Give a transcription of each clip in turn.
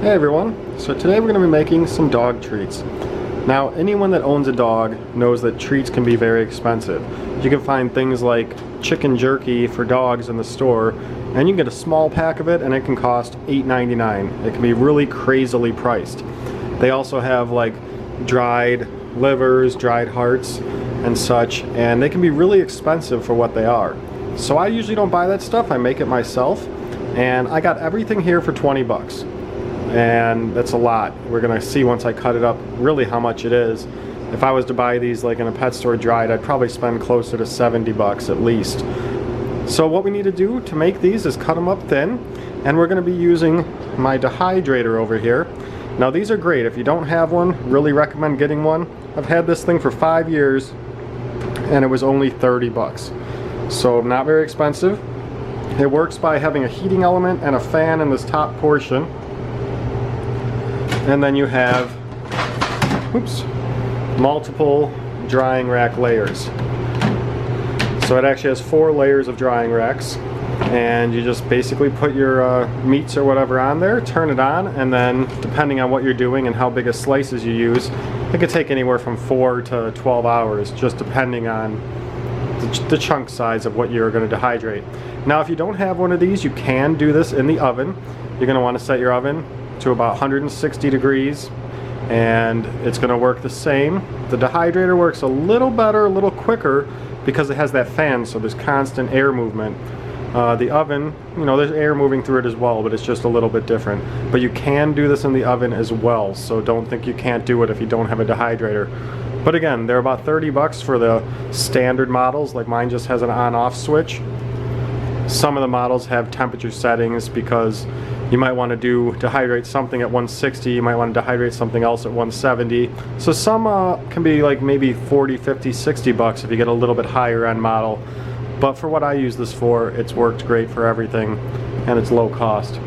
Hey everyone, so today we're going to be making some dog treats. Now anyone that owns a dog knows that treats can be very expensive. You can find things like chicken jerky for dogs in the store, and you can get a small pack of it and it can cost $8.99. It can be really crazily priced. They also have like dried livers, dried hearts and such, and they can be really expensive for what they are. So I usually don't buy that stuff, I make it myself, and I got everything here for 20 bucks. And that's a lot. We're gonna see once I cut it up really how much it is. If I was to buy these like in a pet store dried, I'd probably spend closer to 70 bucks at least. So what we need to do to make these is cut them up thin, and we're gonna be using my dehydrator over here. Now these are great. If you don't have one, really recommend getting one. I've had this thing for 5 years and it was only 30 bucks. So not very expensive. It works by having a heating element and a fan in this top portion. And then you have, multiple drying rack layers. So it actually has 4 layers of drying racks, and you just basically put your meats or whatever on there, turn it on, and then depending on what you're doing and how big of slices you use, it could take anywhere from 4 to 12 hours, just depending on the chunk size of what you're going to dehydrate. Now if you don't have one of these, you can do this in the oven. You're going to want to set your oven to about 160 degrees, and it's going to work the same. The dehydrator works a little better, a little quicker, because it has that fan, so there's constant air movement. The oven, you know, there's air moving through it as well, but it's just a little bit different. But you can do this in the oven as well, so don't think you can't do it if you don't have a dehydrator. But again, they're about 30 bucks for the standard models, like mine just has an on-off switch. Some of the models have temperature settings because you might want to dehydrate something at 160, you might want to dehydrate something else at 170. So some can be like maybe 40, 50, 60 bucks if you get a little bit higher end model. But for what I use this for, it's worked great for everything, and it's low cost.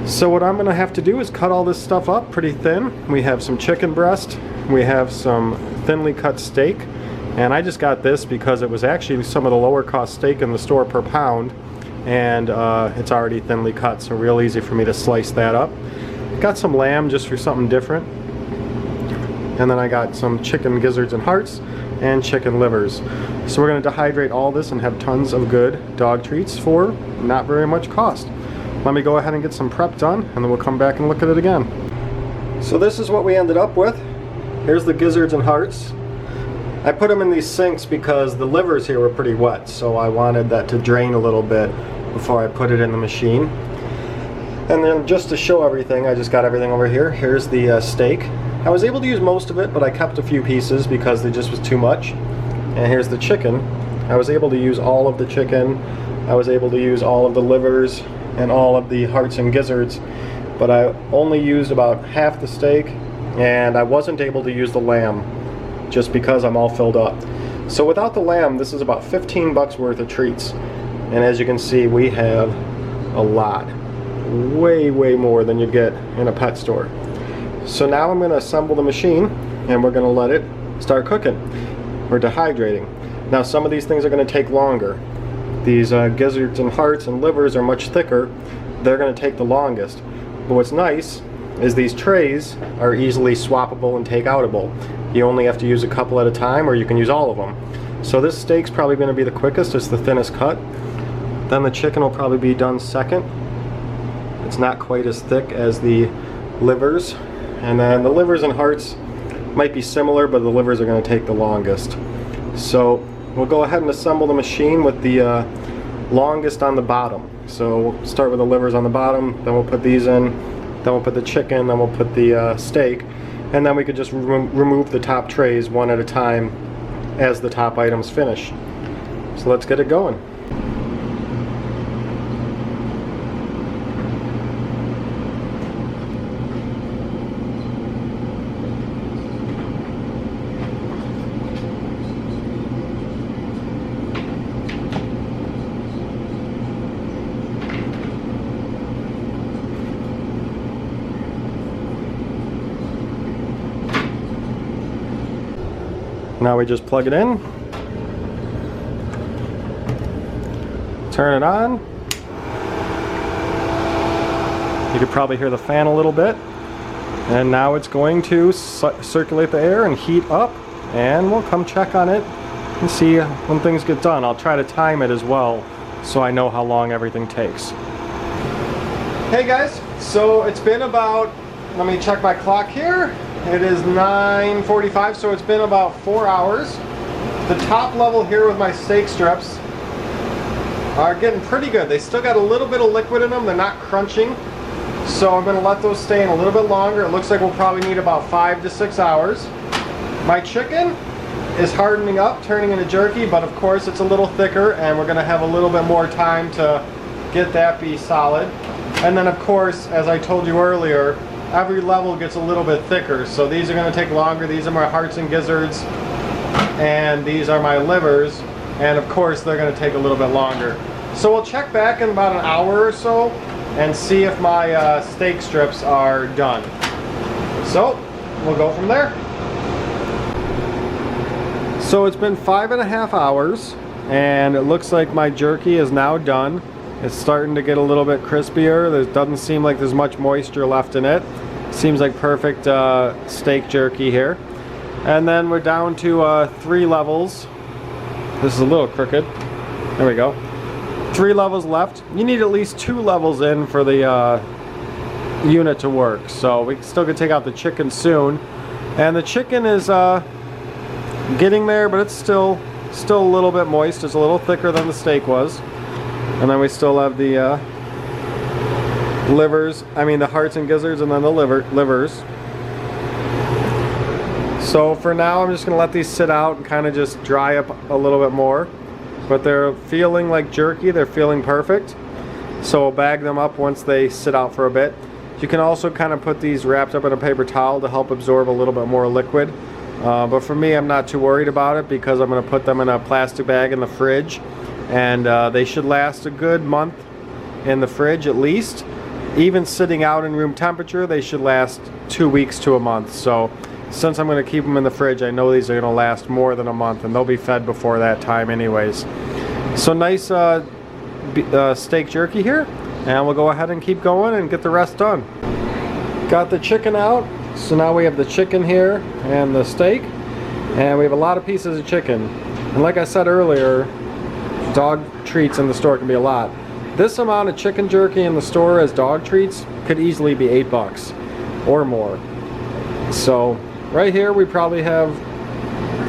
So what I'm going to have to do is cut all this stuff up pretty thin. We have some chicken breast, we have some thinly cut steak, and I just got this because it was actually some of the lower cost steak in the store per pound, and it's already thinly cut, so real easy for me to slice that up. Got some lamb just for something different, and then I got some chicken gizzards and hearts and chicken livers. So we're going to dehydrate all this and have tons of good dog treats for not very much cost. Let me go ahead and get some prep done, and then we'll come back and look at it again. So this is what we ended up with. Here's the gizzards and hearts. I put them in these sinks because the livers here were pretty wet, so I wanted that to drain a little bit before I put it in the machine. And then just to show everything, I just got everything over here. Here's the steak. I was able to use most of it, but I kept a few pieces because there just was too much. And here's the chicken. I was able to use all of the chicken. I was able to use all of the livers and all of the hearts and gizzards, but I only used about half the steak, and I wasn't able to use the lamb just because I'm all filled up. So without the lamb, this is about 15 bucks worth of treats. And as you can see, we have a lot. Way more than you'd get in a pet store. So now I'm going to assemble the machine, and we're going to let it start cooking. We're dehydrating. Now some of these things are going to take longer. These gizzards and hearts and livers are much thicker. They're going to take the longest. But what's nice is these trays are easily swappable and take-outable. You only have to use a couple at a time, or you can use all of them. So this steak's probably going to be the quickest. It's the thinnest cut. Then the chicken will probably be done second. It's not quite as thick as the livers. And then the livers and hearts might be similar, but the livers are going to take the longest. So we'll go ahead and assemble the machine with the longest on the bottom. So we'll start with the livers on the bottom, then we'll put these in, then we'll put the chicken, then we'll put the steak, and then we could just remove the top trays one at a time as the top items finish. So let's get it going. Now we just plug it in, turn it on, You could probably hear the fan a little bit. And now it's going to circulate the air and heat up, and we'll come check on it and see when things get done. I'll try to time it as well so I know how long everything takes. Hey guys, so it's been about, let me check my clock here. It is 9:45, so it's been about 4 hours. The top level here with my steak strips are getting pretty good. They still got a little bit of liquid in them. They're not crunching. So I'm going to let those stay in a little bit longer. It looks like we'll probably need about 5 to 6 hours. My chicken is hardening up, turning into jerky, but of course it's a little thicker and we're going to have a little bit more time to get that be solid. And then of course, as I told you earlier, every level gets a little bit thicker. So these are going to take longer. These are my hearts and gizzards, and these are my livers. And of course they're going to take a little bit longer. So we'll check back in about an hour or so and see if my steak strips are done. So we'll go from there. So it's been 5.5 hours and it looks like my jerky is now done. It's starting to get a little bit crispier. There doesn't seem like there's much moisture left in it. Seems like perfect steak jerky here. And then we're down to 3 levels. This is a little crooked. There we go. 3 levels left. You need at least 2 levels in for the unit to work. So we still could take out the chicken soon. And the chicken is getting there, but it's still a little bit moist. It's a little thicker than the steak was. And then we still have the the hearts and gizzards, and then the livers. So for now I'm just going to let these sit out and kind of just dry up a little bit more. But they're feeling like jerky, they're feeling perfect. So we'll bag them up once they sit out for a bit. You can also kind of put these wrapped up in a paper towel to help absorb a little bit more liquid. But for me, I'm not too worried about it because I'm going to put them in a plastic bag in the fridge. And they should last a good month in the fridge at least. Even sitting out in room temperature, they should last 2 weeks to a month. So since I'm going to keep them in the fridge, I know these are going to last more than a month, and they'll be fed before that time anyways. So nice steak jerky here, and we'll go ahead and keep going and get the rest done. Got the chicken out, so now we have the chicken here and the steak, and we have a lot of pieces of chicken. And like I said earlier, dog treats in the store can be a lot. This amount of chicken jerky in the store as dog treats could easily be $8 or more. So right here we probably have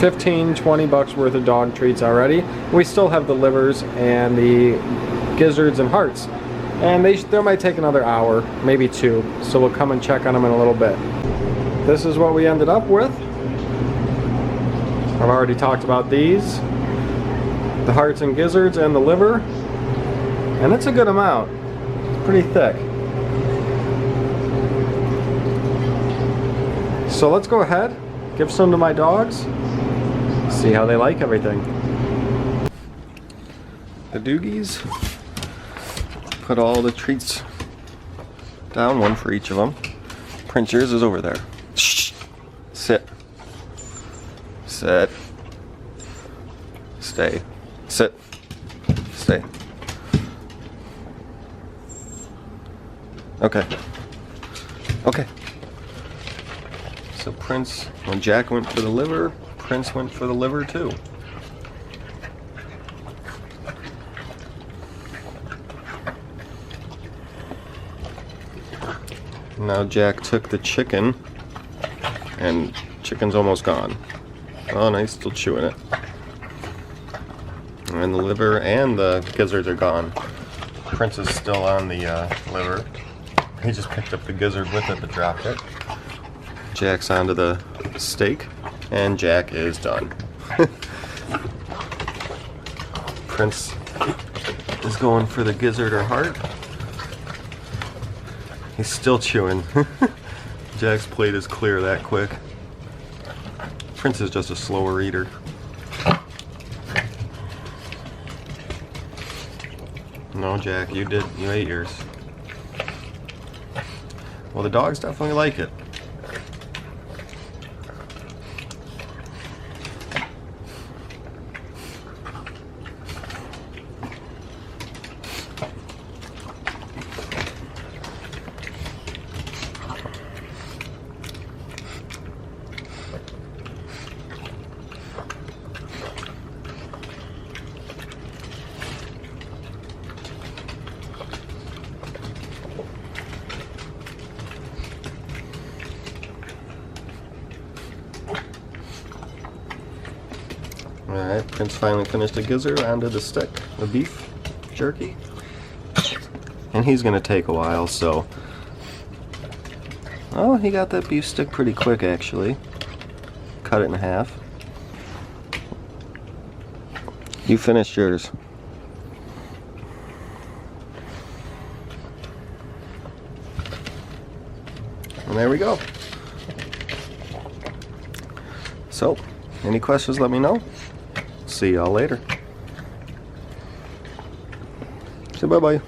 15-20 bucks worth of dog treats already. We still have the livers and the gizzards and hearts, and they might take another hour, maybe 2, so we'll come and check on them in a little bit. This is what we ended up with. I've already talked about these, the hearts and gizzards and the liver, and it's a good amount. It's pretty thick. So let's go ahead, give some to my dogs, see how they like everything. The doogies, put all the treats down, one for each of them. Prince, yours is over there. Shh. Sit. Sit. Stay. Sit. Stay. Okay. Okay. So Prince, when Jack went for the liver, Prince went for the liver too. Now Jack took the chicken, and chicken's almost gone. Oh, nice, still chewing it. And the liver and the gizzards are gone. Prince is still on the liver. He just picked up the gizzard with it but dropped it. Jack's onto the steak, and Jack is done. Prince is going for the gizzard or heart. He's still chewing. Jack's plate is clear that quick. Prince is just a slower eater. No, Jack, you ate yours. Well, the dogs definitely like it. Alright, Prince finally finished a gizzard onto the stick, the beef jerky. And he's going to take a while, so... Oh, he got that beef stick pretty quick, actually. Cut it in half. You finished yours. And there we go. So, any questions, let me know. See y'all later. Say bye-bye.